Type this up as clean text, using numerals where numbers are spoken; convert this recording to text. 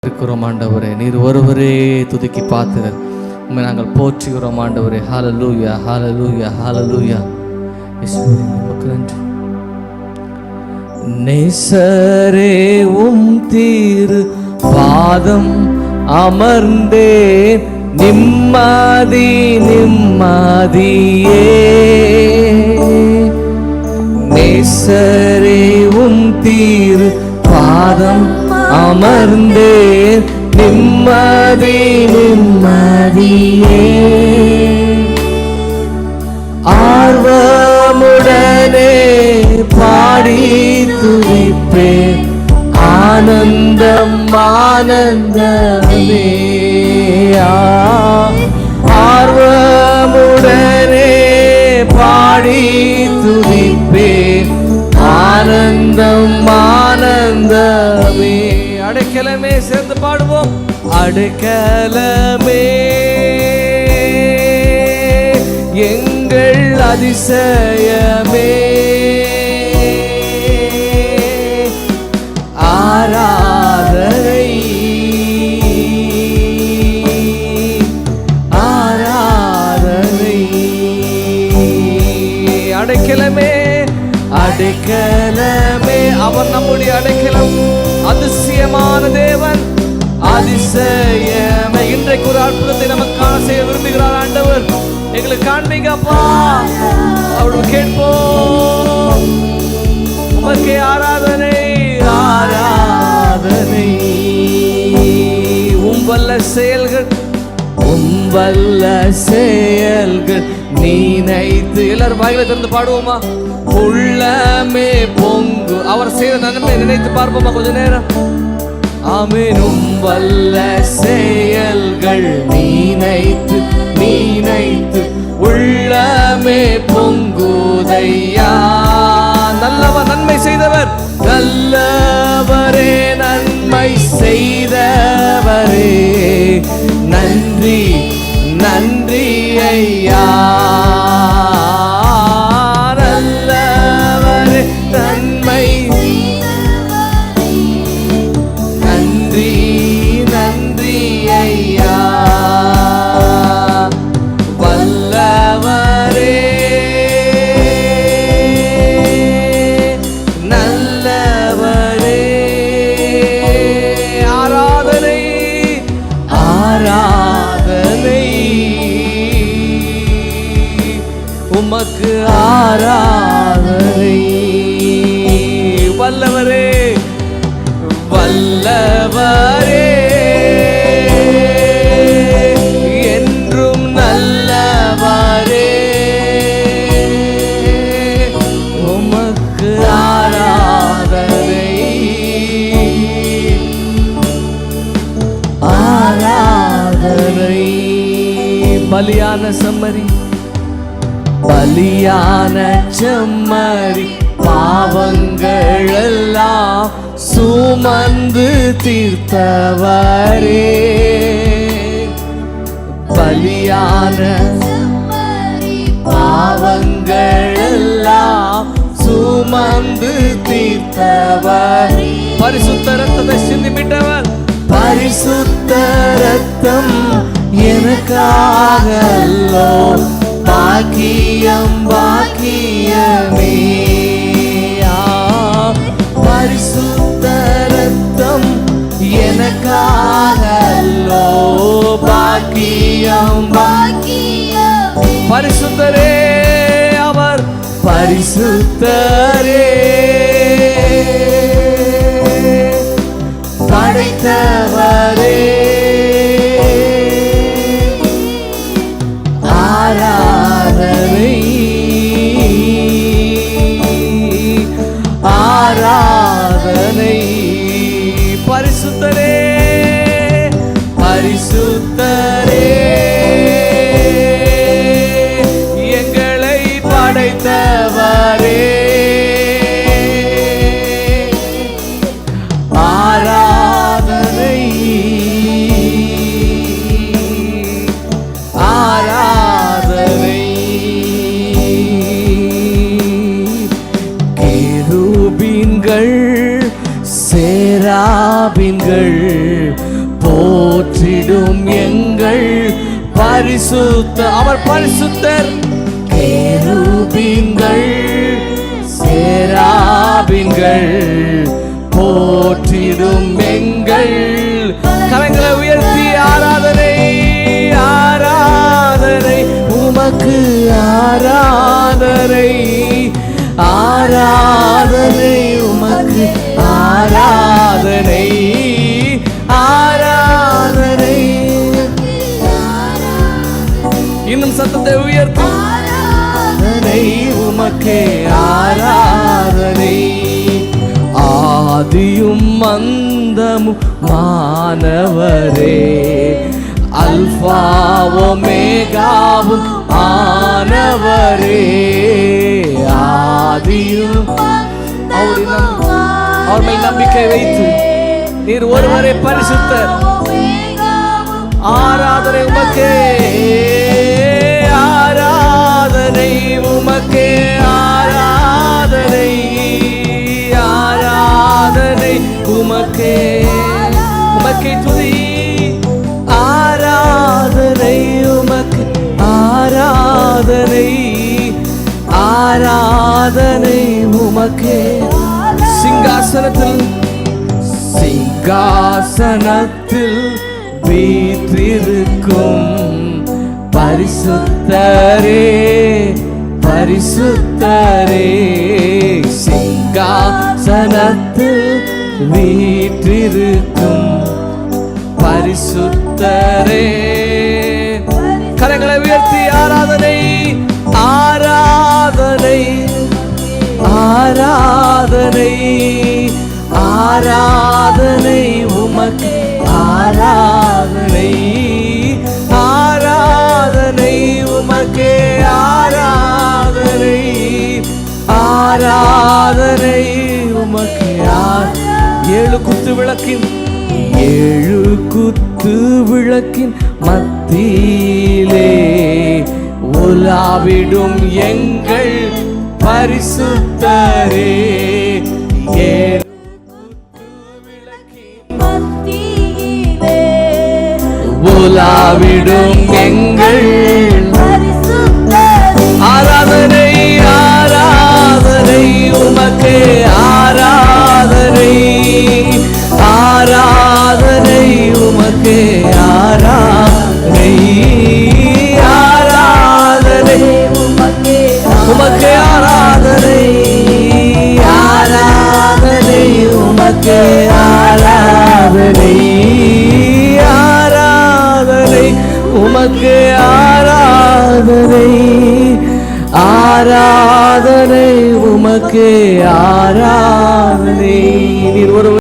இருக்கிறோம் ஆண்டவரே. நீர் ஒருவரே துதிக்கு பாத்திரர். உம்மை நாங்கள் போற்றுகிறோம் ஆண்டவரே. ஹல்லேலூயா, ஹல்லேலூயா, ஹல்லேலூயா. இயேசுவே உமக்கு நன்றி. நேசரே உம் தீரு பாதம் அமர்ந்தேன், நிம்மதி நிம்மதியே. நேசரே உம் தீரு பாதம் அமர்ந்தேன், நிம்மதி நிம்மதியே. ஆர்வமுடனே பாடி துதிப்பேன், ஆனந்தம் ஆனந்தமே. ஆர்வமுடனே பாடி துதிப்பேன், ஆனந்தம் ஆனந்தமே. அடைக்கலமே சேர்ந்து பாடுவோம். அடைக்கலமே எங்கள் அதிசயமே, ஆராதனை ஆராதனை. அடைக்கலமே அடைக்கலமே, அவர் நம்முடைய அடைக்கலம். அதிசயமான தேவன், அதிசயமே. இன்றைக்கு ஒரு அற்புதத்தை நமக்கான செய்ய விரும்புகிறார் ஆண்டவர். எங்களுக்கு காண்பீங்கப்பா, அவர்கள் கேட்போம். உமக்கே ஆராதனை ஆராதனை. உம்பல்ல செயல்கள் உம்பல்ல செயல்கள் நினைத்து. எல்லாரும் வாயில திறந்து பாடுவோமா? உள்ளமே பொங்கு. அவர் செய்த நன்மை நினைத்து பார்ப்போமா கொஞ்ச நேரம்? ஆமென். உம்பல்ல செயல்கள் நினைத்து நினைத்து உள்ளமே பொங்குதையா. நல்லவர் நன்மை செய்தவர், நல்லவரே நன்மை செய்தவரே, நன்றி நன்றி ஐயா. நல்லவரே நன்மை, நன்றி நன்றி ஐயா. வல்லவரே நல்லவரே. ஆராதனை ஆராதனை உமக்கு ஆராதனை. வல்லவரே வல்லவரே என்றும் நல்லவரே, உமக்கு ஆராதனை ஆராதனை. பலியான செம்மறி, பலியான செம்மறி, பாவங்கள் எல்லாம் சுமந்து தீர்த்தவரே. பலியான பாவங்கள் எல்லாம் சுமந்து தீர்த்தவர். பரிசுத்த ரத்தத்தை சிந்திமிட்டவர், பரிசுத்த ரத்தம் எனக்காகல்லோ. பாக்கியம் பாக்கியமே. பரிசுத்த ரத்தம் எனக்காகல்லோ. பாக்கியம் பாக்கியமே. பரிசுத்தரே அவர், பரிசுத்தரே படைத்தவரே. ஆராதனை ஆராதனை. பரிசுத்தரே பரிசுத்தரே எங்களை படைத்தவரே. ஆராதனை ஆராதனை. கேருபீன்கள் சேராபீன்கள் பரிசுத்த, அவர் பரிசுத்தர். கேருபீன்கள் சேராபீன்கள் போற்றிடும் எங்கள். கரங்களை உயர்த்தி ஆராதனை, ஆராதனை உமக்கு, ஆராதனை, ஆராதனை உமக்கு, ஆராதனை, ஆராதனை. இன்னும் சத்தத்தை உயர்த்தி ஆராதனை உமக்கே, ஆராதனை. ஆதியும் அந்தமும் மானவரே, அல்பாவோமேகாவும் ஆனவரே. ஆதியும் அவர் மேல் நம்பிக்கை வைத்து நீர் ஒருவரே பரிசுத்தர். ஆராதனை உமக்கே, ஆராதனை உமக்கே, ஆராதனை, ஆராதனை உமக்கே, உமக்கே துதி. ஆராதனை உமக்கு, ஆராதனை, ஆராதனை உமக்கே. சிங்காசனத்தில், சிங்காசனத்தில் வீற்றிருக்கும் பரிசுத்தரே, பரிசுத்தரே. சிங்காசனத்தில் வீற்றிருக்கும் பரிசுத்தரே. கரங்களை உயர்த்தி ஆராதனை, ஆராதனை, ஆராதனை, ஆராதனை உமக்கு, ஆராதனை, ஆராதனை உமக்கே, ஆராதனை, ஆராதனை உமக்கே. ஏழு குத்து விளக்கின், ஏழு குத்து விளக்கின் மத்தியிலே உலாவிடும் எங்கள் பரிசுத்தரே. ஏழு குத்து விளக்கின் மத்தியிலே உலாவிடும் எங்கள் பரிசுத்தரே. ஆராதனை, ஆராதனை உமக்கே, ஆராதனை, ஆராதனை உமக்கே, ஆராதனை, ஆராதனை உமக்கே, உமக்கே ஆராதனை, ஆராதனை உமக்கே, ஆராதனை, ஆராதனை உமக்கே, ஆராதனை, ஆராதனை உமக்கே, ஆராதனை. நீர் ஒரு